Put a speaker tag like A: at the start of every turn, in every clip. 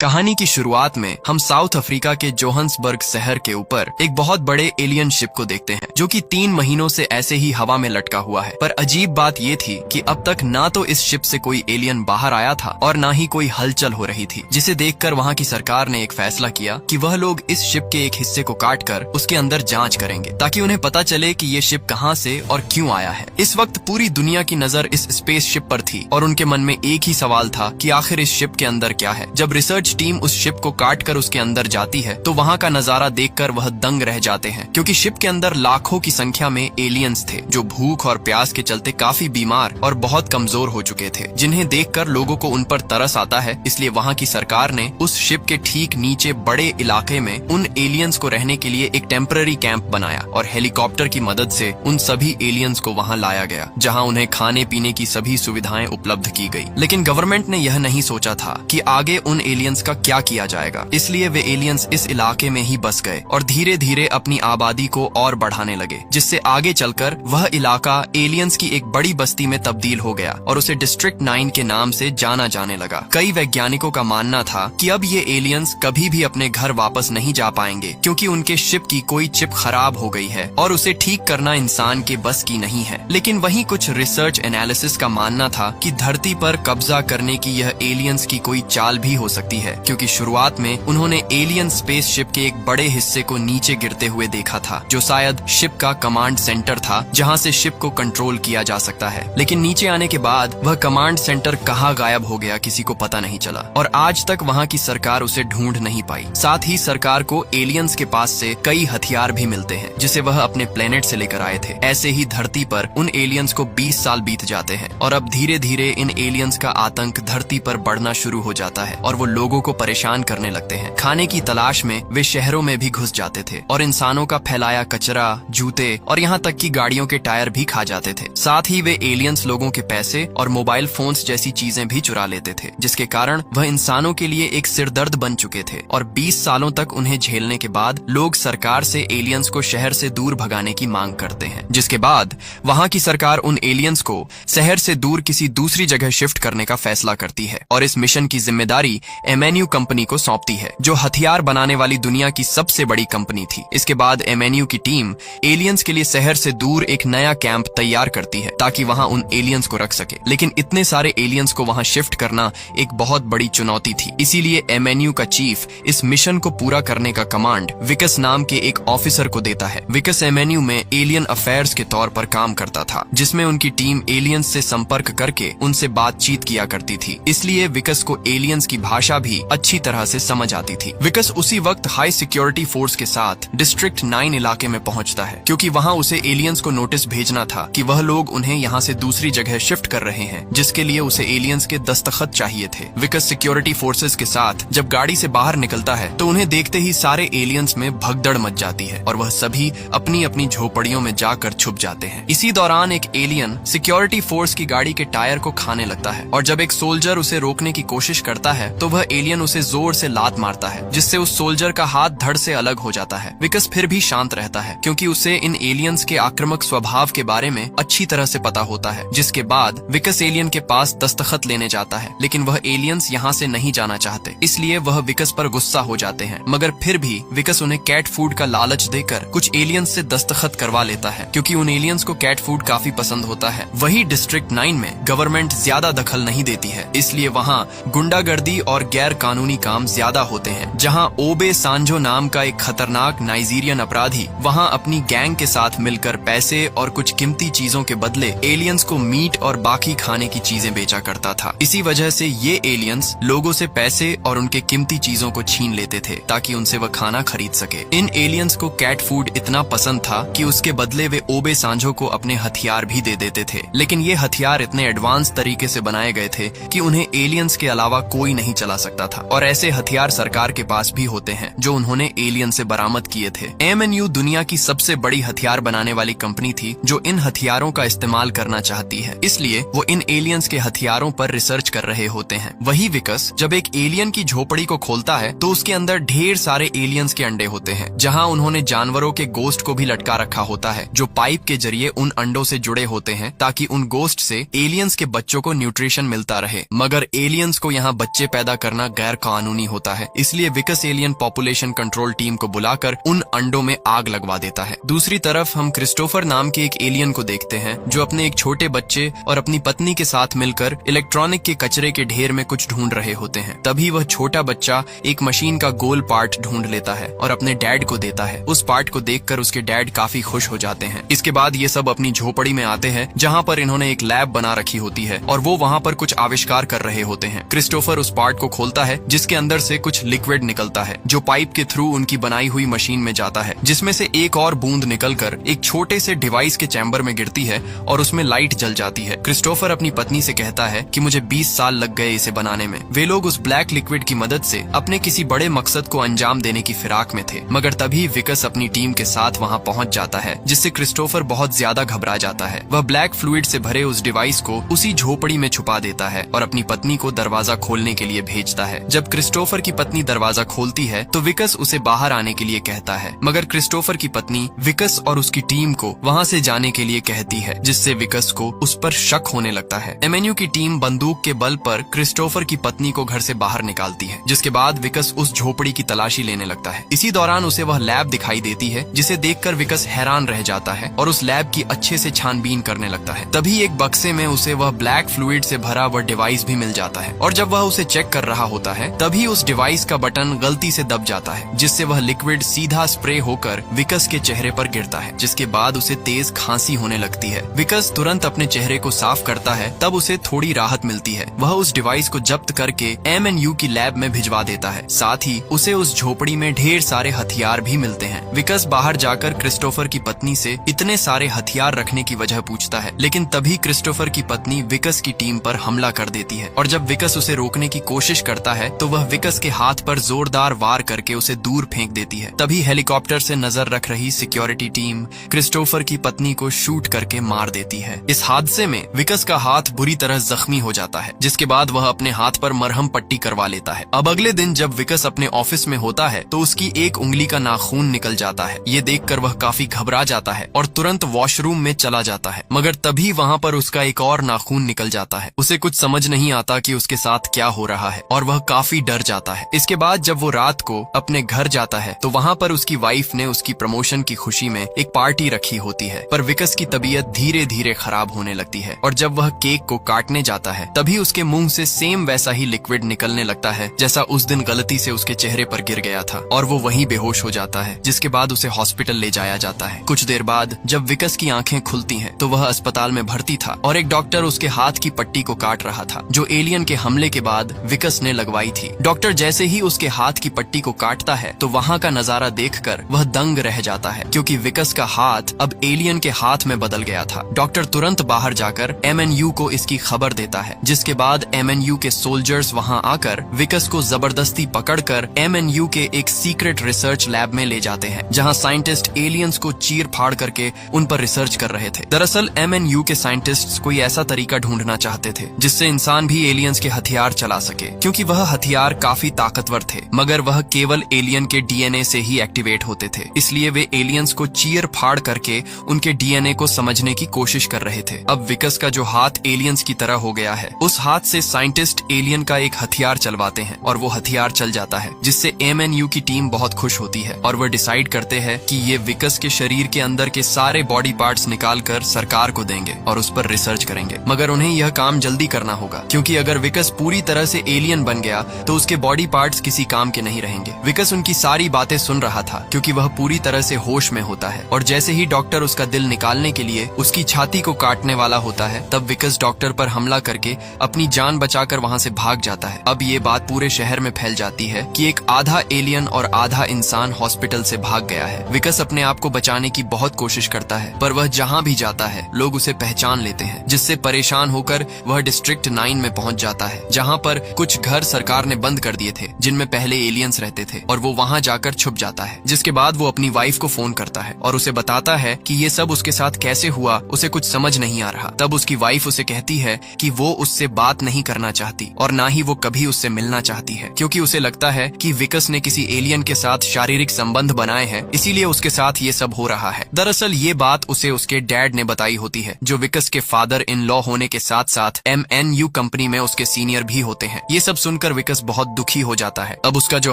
A: कहानी की शुरुआत में हम साउथ अफ्रीका के जोहान्सबर्ग शहर के ऊपर एक बहुत बड़े एलियन शिप को देखते हैं जो कि 3 महीनों से ऐसे ही हवा में लटका हुआ है। पर अजीब बात ये थी कि अब तक ना तो इस शिप से कोई एलियन बाहर आया था और ना ही कोई हलचल हो रही थी, जिसे देखकर वहाँ की सरकार ने एक फैसला किया कि वह लोग इस शिप के एक हिस्से को काटकर उसके अंदर जांच करेंगे ताकि उन्हें पता चले कि ये शिप कहाँ से और क्यों आया है। इस वक्त पूरी दुनिया की नजर इस स्पेस शिप पर थी और उनके मन में एक ही सवाल था कि आखिर इस शिप के अंदर क्या है। जब रिसर्च टीम उस शिप को काट कर उसके अंदर जाती है तो वहाँ का नजारा देखकर वह दंग रह जाते हैं, क्योंकि शिप के अंदर लाखों की संख्या में एलियंस थे जो भूख और प्यास के चलते काफी बीमार और बहुत कमजोर हो चुके थे, जिन्हें देखकर लोगों को उन पर तरस आता है। इसलिए वहाँ की सरकार ने उस शिप के ठीक नीचे बड़े इलाके में उन एलियंस को रहने के लिए एक टेम्पररी कैंप बनाया और हेलीकॉप्टर की मदद से उन सभी एलियंस को वहाँ लाया गया, जहाँ उन्हें खाने पीने की सभी सुविधाएं उपलब्ध की गई। लेकिन गवर्नमेंट ने यह नहीं सोचा था कि आगे उन एलियंस का क्या किया जाएगा, इसलिए वे एलियंस इस इलाके में ही बस गए और धीरे धीरे अपनी आबादी को और बढ़ाने लगे, जिससे आगे चलकर वह इलाका एलियंस की एक बड़ी बस्ती में तब्दील हो गया और उसे डिस्ट्रिक्ट 9 के नाम से जाना जाने लगा। कई वैज्ञानिकों का मानना था कि अब ये एलियंस कभी भी अपने घर वापस नहीं जा पाएंगे, क्योंकि उनके शिप की कोई चिप खराब हो गई है और उसे ठीक करना इंसान के बस की नहीं है। लेकिन वहीं कुछ रिसर्च एनालिसिस का मानना था कि धरती पर कब्जा करने की यह एलियंस की कोई चाल भी हो सकती है, क्योंकि शुरुआत में उन्होंने एलियन स्पेस शिप के एक बड़े हिस्से को नीचे गिरते हुए देखा था, जो शायद शिप का कमांड सेंटर था जहां से शिप को कंट्रोल किया जा सकता है। लेकिन नीचे आने के बाद वह कमांड सेंटर कहां गायब हो गया किसी को पता नहीं चला और आज तक वहां की सरकार उसे ढूंढ नहीं पाई। साथ ही सरकार को एलियंस के पास से कई हथियार भी मिलते हैं जिसे वह अपने प्लेनेट से लेकर आए थे। ऐसे ही धरती पर उन एलियंस को 20 साल बीत जाते हैं और अब धीरे धीरे इन एलियंस का आतंक धरती पर बढ़ना शुरू हो जाता है और वो लोगों को परेशान करने लगते हैं। खाने की तलाश में वे शहरों में भी घुस जाते थे और इंसानों का फैलाया कचरा, जूते और यहाँ तक कि गाड़ियों के टायर भी खा जाते थे। साथ ही वे एलियंस लोगों के पैसे और मोबाइल फोन्स जैसी चीजें भी चुरा लेते थे, जिसके कारण वह इंसानों के लिए एक सिरदर्द बन चुके थे। और 20 सालों तक उन्हें झेलने के बाद लोग सरकार से एलियंस को शहर से दूर भगाने की मांग करते हैं, जिसके बाद वहाँ की सरकार उन एलियंस को शहर से दूर किसी दूसरी जगह शिफ्ट करने का फैसला करती है और इस मिशन की जिम्मेदारी एमएनयू कंपनी को सौंपती है, जो हथियार बनाने वाली दुनिया की सबसे बड़ी कंपनी थी। इसके बाद एमएनयू की टीम एलियंस के लिए शहर से दूर एक नया कैंप तैयार करती है ताकि वहां उन एलियंस को रख सके। लेकिन इतने सारे एलियंस को वहां शिफ्ट करना एक बहुत बड़ी चुनौती थी, इसीलिए एमएनयू का चीफ इस मिशन को पूरा करने का कमांड विकस नाम के एक ऑफिसर को देता है। विकस एमएनयू में एलियन अफेयर्स के तौर पर काम करता था, जिसमें उनकी टीम एलियंस से संपर्क करके उनसे बातचीत किया करती थी, इसलिए विकस को एलियंस की भाषा भी अच्छी तरह से समझ आती थी। विकस उसी वक्त हाई सिक्योरिटी फोर्स के साथ डिस्ट्रिक्ट 9 इलाके में पहुंचता है, क्योंकि वहां उसे एलियंस को नोटिस भेजना था कि वह लोग उन्हें यहां से दूसरी जगह शिफ्ट कर रहे हैं, जिसके लिए उसे एलियंस के दस्तखत चाहिए थे। विकस सिक्योरिटी फोर्सेस के साथ जब गाड़ी से बाहर निकलता है तो उन्हें देखते ही सारे एलियंस में भगदड़ मच जाती है और वह सभी अपनी अपनी झोपड़ियों में जाकर छुप जाते हैं। इसी दौरान एक एलियन सिक्योरिटी फोर्स की गाड़ी के टायर को खाने लगता है और जब एक सोल्जर उसे रोकने की कोशिश करता है तो वह एलियन उसे जोर से लात मारता है, जिससे उस सोल्जर का हाथ धड़ से अलग हो जाता है। विकस फिर भी शांत रहता है, क्योंकि उसे इन एलियंस के आक्रामक स्वभाव के बारे में अच्छी तरह से पता होता है। जिसके बाद विकस एलियन के पास दस्तखत लेने जाता है, लेकिन वह एलियंस यहाँ से नहीं जाना चाहते, इसलिए वह विकस पर गुस्सा हो जाते हैं। मगर फिर भी विकस उन्हें कैट फूड का लालच देकर कुछ एलियंस से दस्तखत करवा लेता है, क्योंकि उन एलियंस को कैट फूड काफी पसंद होता है। वही डिस्ट्रिक्ट 9 में गवर्नमेंट ज्यादा दखल नहीं देती है, इसलिए वहाँ गुंडागर्दी और गैर कानूनी काम ज्यादा होते हैं, जहाँ ओबे सांजो नाम का एक खतरनाक नाइजीरियन अपराधी वहाँ अपनी गैंग के साथ मिलकर पैसे और कुछ कीमती चीजों के बदले एलियंस को मीट और बाकी खाने की चीजें बेचा करता था। इसी वजह से ये एलियंस लोगों से पैसे और उनके कीमती चीजों को छीन लेते थे ताकि उनसे वह खाना खरीद सके। इन एलियंस को कैट फूड इतना पसंद था कि उसके बदले वे ओबे सांजो को अपने हथियार भी दे देते थे, लेकिन ये हथियार इतने एडवांस तरीके से बनाए गए थे कि उन्हें एलियंस के अलावा कोई नहीं चला सकता था और ऐसे हथियार सरकार के पास भी होते हैं जो उन्होंने एलियन से बरामद किए थे। एमएनयू दुनिया की सबसे बड़ी हथियार बनाने वाली कंपनी थी जो इन हथियारों का इस्तेमाल करना चाहती है, इसलिए वो इन एलियंस के हथियारों पर रिसर्च कर रहे होते हैं। वही विकस जब एक एलियन की झोपड़ी को खोलता है तो उसके अंदर ढेर सारे एलियंस के अंडे होते हैं, जहाँ उन्होंने जानवरों के गोश्त को भी लटका रखा होता है जो पाइप के जरिए उन अंडों से जुड़े होते हैं ताकि उन गोश्त से एलियंस के बच्चों को न्यूट्रिशन मिलता रहे। मगर एलियंस को यहाँ बच्चे पैदा करना गैर कानूनी होता है, इसलिए विकस एलियन पॉपुलेशन कंट्रोल टीम को बुलाकर उन अंडों में आग लगवा देता है। दूसरी तरफ हम क्रिस्टोफर नाम के एक एलियन को देखते हैं जो अपने एक छोटे बच्चे और अपनी पत्नी के साथ मिलकर इलेक्ट्रॉनिक के कचरे के ढेर में कुछ ढूंढ रहे होते हैं। तभी वह छोटा बच्चा एक मशीन का गोल पार्ट ढूंढ लेता है और अपने डैड को देता है। उस पार्ट को देखकर उसके डैड काफी खुश हो जाते हैं। इसके बाद ये सब अपनी झोपड़ी में आते हैं जहाँ पर इन्होंने एक लैब बना रखी होती है और वो वहाँ पर कुछ आविष्कार कर रहे होते हैं। क्रिस्टोफर उस पार्ट को खोलता है जिसके अंदर से कुछ लिक्विड निकलता है जो पाइप के थ्रू उनकी बनाई हुई मशीन में जाता है, जिसमें से एक और बूंद निकलकर एक छोटे से डिवाइस के चैम्बर में गिरती है और उसमें लाइट जल जाती है। क्रिस्टोफर अपनी पत्नी से कहता है कि मुझे 20 साल लग गए इसे बनाने में। वे लोग उस ब्लैक लिक्विड की मदद से अपने किसी बड़े मकसद को अंजाम देने की फिराक में थे, मगर तभी विकस अपनी टीम के साथ वहाँ पहुँच जाता है, जिससे क्रिस्टोफर बहुत ज्यादा घबरा जाता है। वह ब्लैक फ्लूइड से भरे उस डिवाइस को उसी झोपड़ी में छुपा देता है और अपनी पत्नी को दरवाजा खोलने के लिए भेजता है। जब क्रिस्टोफर की पत्नी दरवाजा खोलती है तो विकस उसे बाहर आने के लिए कहता है, मगर क्रिस्टोफर की पत्नी विकस और उसकी टीम को वहाँ से जाने के लिए कहती है, जिससे विकस को उस पर शक होने लगता है। एमएनयू की टीम बंदूक के बल पर क्रिस्टोफर की पत्नी को घर से बाहर निकालती है, जिसके बाद विकस उस झोपड़ी की तलाशी लेने लगता है। इसी दौरान उसे वह लैब दिखाई देती है, जिसे देखकर विकस हैरान रह जाता है और उस लैब की अच्छे से छानबीन करने लगता है। तभी एक बक्से में उसे वह ब्लैक फ्लूइड से भरा वह डिवाइस भी मिल जाता है और जब वह उसे चेक कर रहा होता है तभी उस डिवाइस का बटन गलती से दब जाता है, जिससे वह लिक्विड सीधा स्प्रे होकर विकस के चेहरे पर गिरता है, जिसके बाद उसे तेज खांसी होने लगती है। विकस तुरंत अपने चेहरे को साफ करता है, तब उसे थोड़ी राहत मिलती है। वह उस डिवाइस को जब्त करके एमएनयू की लैब में भिजवा देता है। साथ ही उसे उस झोपड़ी में ढेर सारे हथियार भी मिलते हैं। विकस बाहर जाकर क्रिस्टोफर की पत्नी से इतने सारे हथियार रखने की वजह पूछता है, लेकिन तभी क्रिस्टोफर की पत्नी विकस की टीम पर हमला कर देती है और जब विकस उसे रोकने की कोशिश करता है तो वह विकस के हाथ पर जोरदार वार करके उसे दूर फेंक देती है। तभी हेलीकॉप्टर से नजर रख रही सिक्योरिटी टीम क्रिस्टोफर की पत्नी को शूट करके मार देती है। इस हादसे में विकस का हाथ बुरी तरह जख्मी हो जाता है, जिसके बाद वह अपने हाथ पर मरहम पट्टी करवा लेता है। अब अगले दिन जब विकस अपने ऑफिस में होता है तो उसकी एक उंगली का नाखून निकल जाता है। ये देखकर वह काफी घबरा जाता है और तुरंत वॉशरूम में चला जाता है, मगर तभी वहाँ पर उसका एक और नाखून निकल जाता है। उसे कुछ समझ नहीं आता कि उसके साथ क्या हो रहा है और वह काफी डर जाता है। इसके बाद जब वो रात को अपने घर जाता है तो वहाँ पर उसकी वाइफ ने उसकी प्रमोशन की खुशी में एक पार्टी रखी होती है, पर विकस की तबीयत धीरे धीरे खराब होने लगती है और जब वह केक को काटने जाता है तभी उसके मुंह से सेम वैसा ही लिक्विड निकलने लगता है जैसा उस दिन गलती से उसके चेहरे पर गिर गया था और वो वहीं बेहोश हो जाता है, जिसके बाद उसे हॉस्पिटल ले जाया जाता है। कुछ देर बाद जब विकस की आंखें खुलती हैं तो वह अस्पताल में भर्ती था और एक डॉक्टर उसके हाथ की पट्टी को काट रहा था जो एलियन के हमले के बाद विकस ने लगवाई थी। डॉक्टर जैसे ही उसके हाथ की पट्टी को काटता है तो वहाँ का नजारा देखकर वह दंग रह जाता है, क्योंकि विकस का हाथ अब एलियन के हाथ में बदल गया था। डॉक्टर तुरंत बाहर जाकर एमएनयू को इसकी खबर देता है, जिसके बाद एमएनयू के सोल्जर्स वहाँ आकर विकस को जबरदस्ती पकड़कर एमएनयू के एक सीक्रेट रिसर्च लैब में ले जाते हैं, जहाँ साइंटिस्ट एलियंस को चीर फाड़ करके उन पर रिसर्च कर रहे थे। दरअसल एमएनयू के साइंटिस्ट्स कोई ऐसा तरीका ढूंढना चाहते थे जिससे इंसान भी एलियंस के हथियार चला सके, क्योंकि वह हथियार काफी ताकतवर थे मगर वह केवल एलियन के डीएनए से ही एक्टिवेट होते थे, इसलिए वे एलियंस को चीर फाड़ करके उनके डीएनए को समझने की कोशिश कर रहे थे। अब विकस का जो हाथ एलियंस की तरह हो गया है, उस हाथ से साइंटिस्ट एलियन का एक हथियार चलवाते हैं और वो हथियार चल जाता है, जिससे एमएनयू की टीम बहुत खुश होती है और वह डिसाइड करते हैं कि ये विकस के शरीर के अंदर के सारे बॉडी पार्ट्स निकाल कर सरकार को देंगे और उस पर रिसर्च करेंगे। मगर उन्हें यह काम जल्दी करना होगा, क्योंकि अगर विकस पूरी तरह से एलियन बन गया तो उसके बॉडी पार्ट्स किसी काम के नहीं रहेंगे। विकस उनकी सारी बातें सुन रहा था क्योंकि वह पूरी तरह से होश में होता है और जैसे ही डॉक्टर उसका दिल निकालने के लिए उसकी छाती को काटने वाला होता है तब विकस डॉक्टर पर हमला करके अपनी जान बचाकर वहाँ से भाग जाता है। अब ये बात पूरे शहर में फैल जाती है कि एक आधा एलियन और आधा इंसान हॉस्पिटल से भाग गया है। विकस अपने आप को बचाने की बहुत कोशिश करता है, पर वह जहाँ भी जाता है लोग उसे पहचान लेते हैं, जिससे परेशान होकर वह डिस्ट्रिक्ट 9 में पहुँच जाता है, जहाँ पर कुछ घर सरकार ने बंद कर दिए थे जिनमें पहले एलियंस रहते थे, और वो वहाँ जाकर छुप जाता है। जिसके बाद वो अपनी वाइफ को फोन करता है और उसे बताता है कि ये सब उसके साथ कैसे हुआ उसे कुछ समझ नहीं आ रहा। तब उसकी वाइफ उसे कहती है कि वो उससे बात नहीं करना चाहती और ना ही वो कभी उससे मिलना चाहती है, क्योंकि उसे लगता है कि विकस ने किसी एलियन के साथ शारीरिक संबंध बनाए हैं, इसीलिए उसके साथ ये सब हो रहा है। दरअसल ये बात उसे उसके डैड ने बताई होती है, जो विकस के फादर इन लॉ होने के साथ साथ एमएनयू कंपनी में उसके सीनियर भी होते हैं। ये सब सुनकर सुनकर विकस बहुत दुखी हो जाता है। अब उसका जो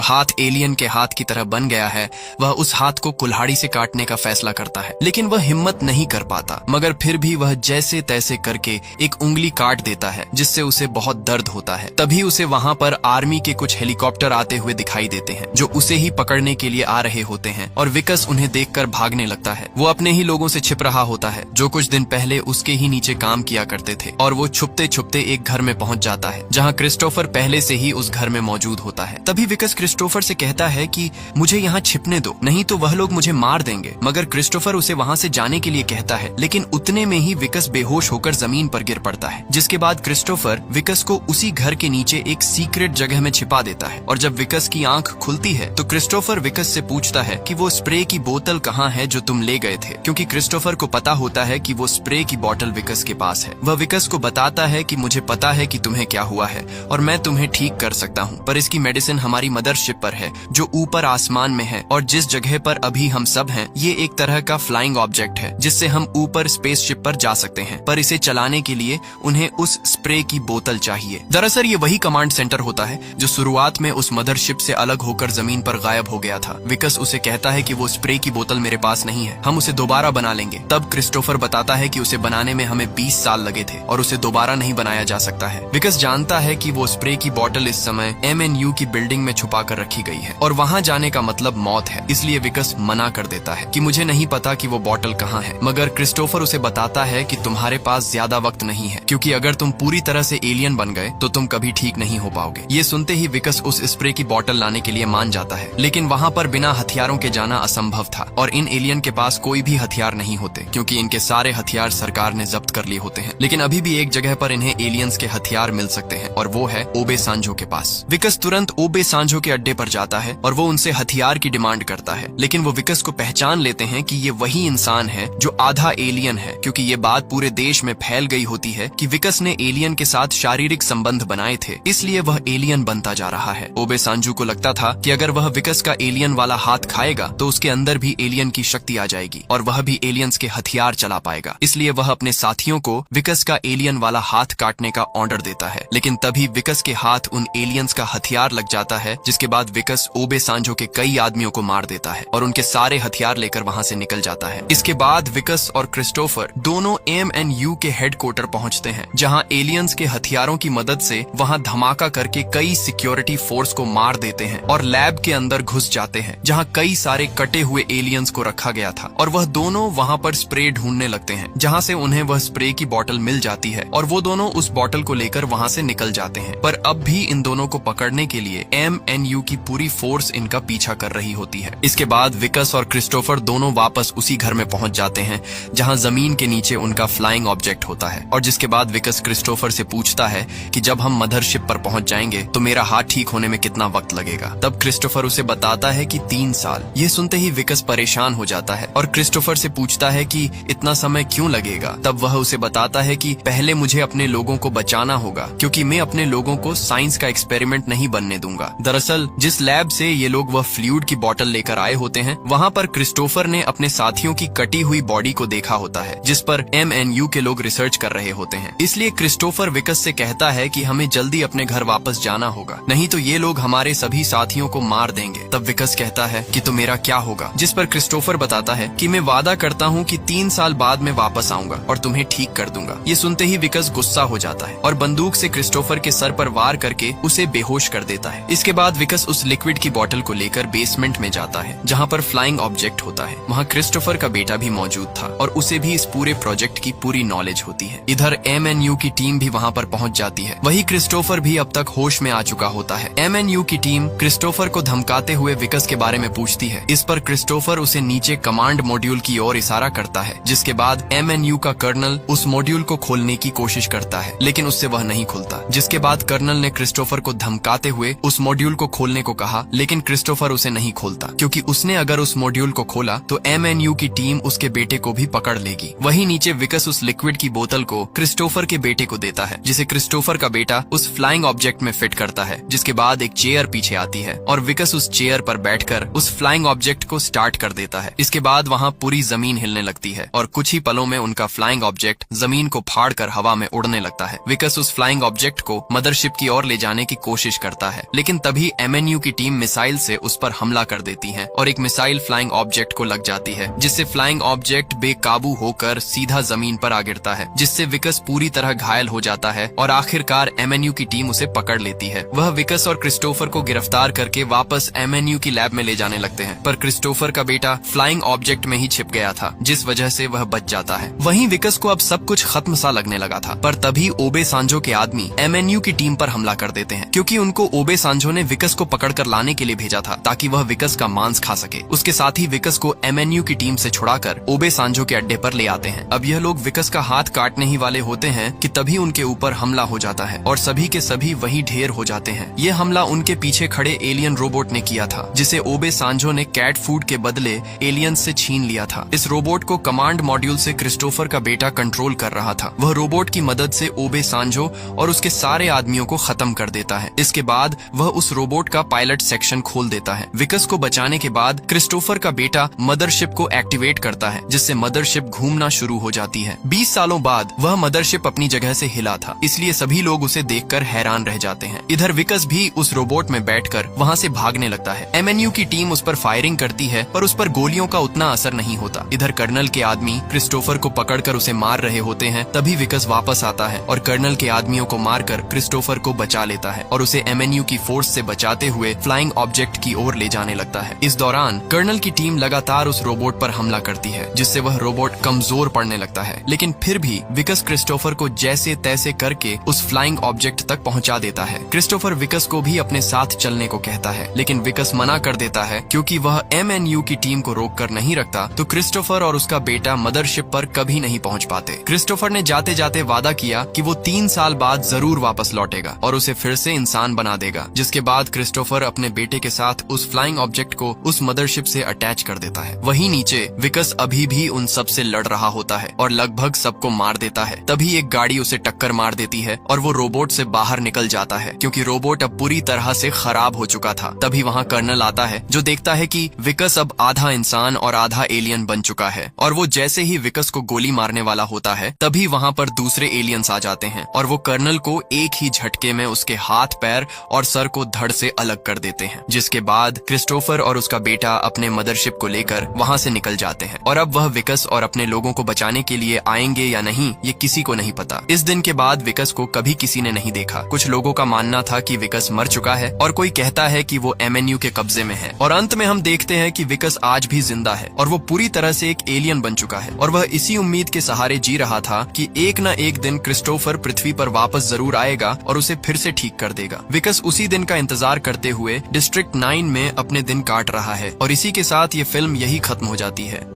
A: हाथ एलियन के हाथ की तरह बन गया है, वह उस हाथ को कुल्हाड़ी से काटने का फैसला करता है, लेकिन वह हिम्मत नहीं कर पाता। मगर फिर भी वह जैसे तैसे करके एक उंगली काट देता है, जिससे उसे बहुत दर्द होता है। तभी उसे वहां पर आर्मी के कुछ हेलीकॉप्टर आते हुए दिखाई देते हैं, जो उसे ही पकड़ने के लिए आ रहे होते हैं, और विकस उन्हें देखकर भागने लगता है। वो अपने ही लोगों से छिप रहा होता है, जो कुछ दिन पहले उसके ही नीचे काम किया करते थे, और वो छुपते छुपते एक घर में पहुंच जाता है, जहां क्रिस्टोफर पहले से ही उस घर में मौजूद होता है। तभी विकस क्रिस्टोफर से कहता है कि मुझे यहाँ छिपने दो, नहीं तो वह लोग मुझे मार देंगे। मगर क्रिस्टोफर उसे वहां से जाने के लिए कहता है, लेकिन उतने में ही विकस बेहोश होकर जमीन पर गिर पड़ता है, जिसके बाद क्रिस्टोफर विकस को उसी घर के नीचे एक सीक्रेट जगह में छिपा देता है। और जब विकस की आंख खुलती है तो क्रिस्टोफर विकस से पूछता है कि वो स्प्रे की बोतल कहाँ है जो तुम ले गए थे, क्योंकि क्रिस्टोफर को पता होता है कि वो स्प्रे की बोतल विकस के पास है। वह विकस को बताता है कि मुझे पता है कि तुम्हें क्या हुआ है और मैं तुम्हें ठीक कर सकता हूँ, पर इसकी मेडिसिन हमारी मदरशिप पर है, जो ऊपर आसमान में है, और जिस जगह पर अभी हम सब हैं ये एक तरह का फ्लाइंग ऑब्जेक्ट है, जिससे हम ऊपर स्पेसशिप पर जा सकते हैं, पर इसे चलाने के लिए उन्हें उस स्प्रे की बोतल चाहिए। दरअसल ये वही कमांड सेंटर होता है जो शुरुआत में उस मदरशिप से अलग होकर जमीन पर गायब हो गया था। विकस उसे कहता है कि वो स्प्रे की बोतल मेरे पास नहीं है, हम उसे दोबारा बना लेंगे। तब क्रिस्टोफर बताता है कि उसे बनाने में हमें 20 साल लगे थे और उसे दोबारा नहीं बनाया जा सकता है। विकस जानता है कि वो स्प्रे की बोतल इस समय MNU की बिल्डिंग में छुपा कर रखी गई है और वहाँ जाने का मतलब मौत है, इसलिए विकस मना कर देता है कि मुझे नहीं पता कि वो बोतल कहाँ है। मगर क्रिस्टोफर उसे बताता है कि तुम्हारे पास ज्यादा वक्त नहीं है, क्योंकि अगर तुम पूरी तरह से एलियन बन गए तो तुम कभी ठीक नहीं हो पाओगे। ये सुनते ही विकस उस स्प्रे की बोतल लाने के लिए मान जाता है, लेकिन वहाँ पर बिना हथियारों के जाना असंभव था और इन एलियन के पास कोई भी हथियार नहीं होते, क्योंकि इनके सारे हथियार सरकार ने जब्त कर लिए होते हैं। लेकिन अभी भी एक जगह पर इन्हें एलियंस के हथियार मिल सकते हैं और वो है ओबे सांजो के पास। विकस तुरंत ओबे सांजो के अड्डे पर जाता है और वो उनसे हथियार की डिमांड करता है, लेकिन वो विकस को पहचान लेते हैं कि ये वही इंसान है जो आधा एलियन है, क्योंकि ये बात पूरे देश में फैल गई होती है कि विकस ने एलियन के साथ शारीरिक संबंध बनाए थे, इसलिए वह एलियन बनता जा रहा है। ओबे सांजू को लगता था कि अगर वह विकस का एलियन वाला हाथ खाएगा तो उसके अंदर भी एलियन की शक्ति आ जाएगी और वह भी एलियंस के हथियार चला पाएगा, इसलिए वह अपने साथियों को विकस का एलियन वाला हाथ काटने का ऑर्डर देता है। लेकिन तभी विकस के हाथ उन एलियंस का हथियार लग जाता है, जिसके बाद विकस ओबे सांजो के कई आदमियों को मार देता है और उनके सारे हथियार लेकर वहाँ से निकल जाता है। इसके बाद विकस और क्रिस्टोफर दोनों MNU के हेडक्वार्टर पहुँचते हैं, जहाँ एलियंस के हथियारों की मदद से वहाँ धमाका करके कई सिक्योरिटी फोर्स को मार देते हैं और लैब के अंदर घुस जाते हैं, जहाँ कई सारे कटे हुए एलियंस को रखा गया था। और वह दोनों वहाँ पर स्प्रे ढूंढने लगते हैं, जहाँ से उन्हें वह स्प्रे की बोतल मिल जाती है और वो दोनों उस बोतल को लेकर वहाँ से निकल जाते हैं। पर अब भी इन दोनों को पकड़ने के लिए MNU की पूरी फोर्स इनका पीछा कर रही होती है। इसके बाद विकस और क्रिस्टोफर दोनों वापस उसी घर में पहुंच जाते हैं, जहाँ जमीन के नीचे उनका फ्लाइंग ऑब्जेक्ट होता है। और जिसके बाद विकस क्रिस्टोफर से पूछता है कि जब हम मदरशिप पर पहुंच जाएंगे तो मेरा हाथ ठीक होने में कितना वक्त लगेगा। तब क्रिस्टोफर उसे बताता है कि 3 साल। ये सुनते ही विकस परेशान हो जाता है और क्रिस्टोफर से पूछता है कि इतना समय क्यों लगेगा। तब वह उसे बताता है कि पहले मुझे अपने लोगों को बचाना होगा, क्योंकि मैं अपने लोगों को साइंस का एक्सपेरिमेंट नहीं बनने दूंगा। दरअसल जिस लैब से ये लोग वह फ्लूइड की बोतल लेकर आए होते हैं, वहाँ पर क्रिस्टोफर ने अपने साथियों की कटी हुई बॉडी को देखा होता है, जिस पर MNU के लोग रिसर्च कर रहे होते हैं। इसलिए क्रिस्टोफर विकस से कहता है कि हमें जल्दी अपने घर वापस जाना होगा, नहीं तो ये लोग हमारे सभी साथियों को मार देंगे। तब विकस कहता है कि तो मेरा क्या होगा, जिस पर क्रिस्टोफर बताता है कि मैं वादा करता हूँ कि 3 साल बाद मैं वापस आऊंगा और तुम्हें ठीक कर दूंगा। ये सुनते ही विकस गुस्सा हो जाता है और बंदूक से क्रिस्टोफर के सर पर वार करके उसे बेहोश कर देता है। इसके बाद विकस उस लिक्विड की बोतल को लेकर बेसमेंट में जाता है, जहाँ पर फ्लाइंग ऑब्जेक्ट होता है। वहाँ क्रिस्टोफर का बेटा भी मौजूद था और उसे भी इस पूरे प्रोजेक्ट की पूरी नॉलेज होती है। इधर MNU की टीम भी वहाँ पर पहुँच जाती है। वही क्रिस्टोफर भी अब तक होश में आ चुका होता है। MNU की टीम क्रिस्टोफर को धमकाते हुए विकस के बारे में पूछती है। इस पर क्रिस्टोफर उसे नीचे कमांड मॉड्यूल की ओर इशारा करता है, जिसके बाद MNU का कर्नल उस मॉड्यूल को खोलने की कोशिश करता है, लेकिन उससे वह नहीं खुलता। जिसके बाद कर्नल ने क्रिस्टोफर को धमकाते हुए उस मॉड्यूल को खोलने को कहा, लेकिन क्रिस्टोफर उसे नहीं खोलता, क्योंकि उसने अगर उस मॉड्यूल को खोला तो MNU की टीम उसके बेटे को भी पकड़ लेगी। वहीं नीचे विकस उस लिक्विड की बोतल को क्रिस्टोफर के बेटे को देता है, जिसे क्रिस्टोफर का बेटा उस फ्लाइंग ऑब्जेक्ट में फिट करता है। जिसके बाद एक चेयर पीछे आती है और विकस उस चेयर पर बैठकर उस फ्लाइंग ऑब्जेक्ट को स्टार्ट कर देता है। इसके बाद वहाँ पूरी जमीन हिलने लगती है और कुछ ही पलों में उनका फ्लाइंग ऑब्जेक्ट जमीन को फाड़ कर हवा में उड़ने लगता है। विकस उस फ्लाइंग ऑब्जेक्ट को मदरशिप की ओर ले जाने की कोशिश करता है, लेकिन तभी MNU की टीम मिसाइल से उस पर हमला कर देती है और एक मिसाइल फ्लाइंग ऑब्जेक्ट को लग जाती है, जिससे फ्लाइंग ऑब्जेक्ट बेकाबू होकर सीधा जमीन पर आ गिरता है, जिससे विकस पूरी तरह घायल हो जाता है और आखिरकार MNU की टीम उसे पकड़ लेती है। वह विकस और क्रिस्टोफर को गिरफ्तार करके वापस MNU की लैब में ले जाने लगते हैं, पर क्रिस्टोफर का बेटा फ्लाइंग ऑब्जेक्ट में ही छिप गया था, जिस वजह से वह बच जाता है। वहीं विकस को अब सब कुछ खत्म सा लगने लगा था, पर तभी ओबे सांजो के आदमी MNU की टीम पर हमला कर देते हैं, क्योंकि उनको ओबे सांजो ने विकस को पकड़कर लाने के लिए भेजा था ताकि वह विकस का मांस खा सके। उसके साथ ही विकस को MNU की टीम से छुड़ाकर ओबे सांजो के अड्डे पर ले आते हैं। अब यह लोग विकस का हाथ काटने ही वाले होते हैं कि तभी उनके ऊपर हमला हो जाता है और सभी के सभी वहीं ढेर हो जाते हैं। यह हमला उनके पीछे खड़े एलियन रोबोट ने किया था, जिसे ओबे सांजो ने कैट फूड के बदले एलियंस से छीन लिया था। इस रोबोट को कमांड मॉड्यूल से क्रिस्टोफर का बेटा कंट्रोल कर रहा था। वह रोबोट की मदद से ओबे सांजो और उसके सारे आदमियों को खत्म कर देता है। इसके बाद वह उस रोबोट का पायलट सेक्शन खोल देता है। विकस को बचाने के बाद क्रिस्टोफर का बेटा मदरशिप को एक्टिवेट करता है, जिससे मदरशिप घूमना शुरू हो जाती है। 20 सालों बाद वह मदरशिप अपनी जगह से हिला था, इसलिए सभी लोग उसे देखकर हैरान रह जाते हैं। इधर विकस भी उस रोबोट में बैठकर वहां से भागने लगता है। MNU की टीम उस पर फायरिंग करती है, पर उस पर गोलियों का उतना असर नहीं होता। इधर कर्नल के आदमी क्रिस्टोफर को पकड़कर उसे मार रहे होते हैं, तभी विकस वापस आता है और कर्नल के आदमियों को मारकर क्रिस्टोफर को बचा लेता है और उसे MNU की फोर्स से बचाते हुए फ्लाइंग ऑब्जेक्ट की ओर ले जाने लगता है। इस दौरान कर्नल की टीम लगातार उस रोबोट पर हमला करती है, जिससे वह रोबोट कमजोर पड़ने लगता है, लेकिन फिर भी विकस क्रिस्टोफर को जैसे तैसे करके उस फ्लाइंग ऑब्जेक्ट तक पहुंचा देता है। क्रिस्टोफर विकस को भी अपने साथ चलने को कहता है, लेकिन विकस मना कर देता है, क्योंकि वह MNU की टीम को रोक कर नहीं रखता तो क्रिस्टोफर और उसका बेटा मदरशिप पर कभी नहीं पहुंच पाते। क्रिस्टोफर ने जाते जाते वादा किया कि वो 3 साल बाद जरूर वापस लौटेगा और उसे फिर से इंसान बना देगा, जिसके बाद क्रिस्टोफर अपने बेटे के साथ उस फ्लाइंग ऑब्जेक्ट को उस मदरशिप से अटैच कर देता है। वहीं नीचे विकस अभी भी उन सब से लड़ रहा होता है और लगभग सबको मार देता है। तभी एक गाड़ी उसे टक्कर मार देती है और वो रोबोट से बाहर निकल जाता है, क्योंकि रोबोट अब पूरी तरह से खराब हो चुका था। तभी वहाँ कर्नल आता है, जो देखता है कि विकस अब आधा इंसान और आधा एलियन बन चुका है, और वो जैसे ही विकस को गोली मारने वाला होता है तभी वहाँ पर दूसरे एलियंस आ जाते हैं और वो कर्नल को एक ही झटके में उसके हाथ, पैर और सर को धड़ से अलग कर देते हैं। जिसके बाद क्रिस्टोफर और उसका बेटा अपने मदरशिप को लेकर वहाँ से निकल जाते हैं और अब वह विकस और अपने लोगों को बचाने के लिए आएंगे या नहीं, ये किसी को नहीं पता। इस दिन के बाद विकस को कभी किसी ने नहीं देखा। कुछ लोगों का मानना था कि विकस मर चुका है और कोई कहता है कि वो MNU के कब्जे में है, और अंत में हम देखते हैं कि विकस आज भी जिंदा है और वो पूरी तरह से एक एलियन बन चुका है और वह इसी उम्मीद के सहारे जी रहा था कि एक न एक दिन क्रिस्टोफर पृथ्वी पर वापस जरूर आएगा और उसे फिर से ठीक कर देगा। विकस उसी दिन का इंतजार करते हुए डिस्ट्रिक्ट 9 में अपने दिन काट रहा है और इसी के साथ ये फिल्म यही खत्म हो जाती है।